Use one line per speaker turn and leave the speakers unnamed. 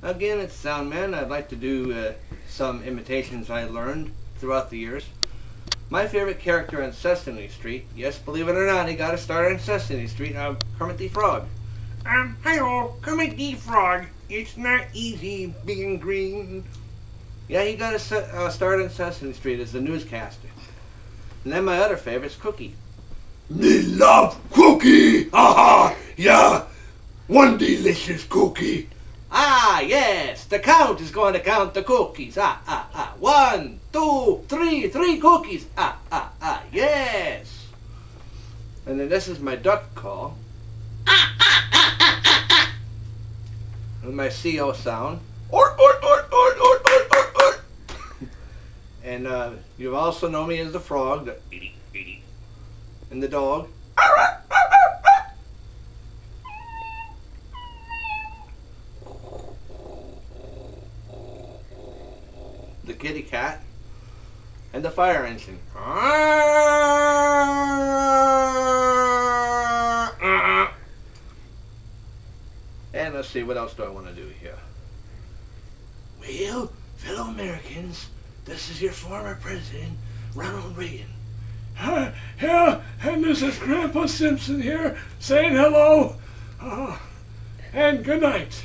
Again, it's Soundman. I'd like to do some imitations I learned throughout the years. My favorite character on Sesame Street, yes, believe it or not, he got a start on Sesame Street, Kermit the Frog. Hello, Kermit the Frog. It's not easy being green. Yeah, he got a start on Sesame Street as a newscaster. And then my other favorite's Cookie.
Me love cookie! Aha! Yeah! One delicious cookie!
Ah, yes, the Count is going to count the cookies. 1, 2, 3, 3 cookies. Yes. And then this is my duck call. And my CO sound. And you also know me as the frog, the and the dog. The kitty cat, and the fire engine. And let's see, what else do I want to do here? Well, fellow Americans, this is your former president, Ronald Reagan.
Yeah, and this is Grandpa Simpson here, saying hello, and good night.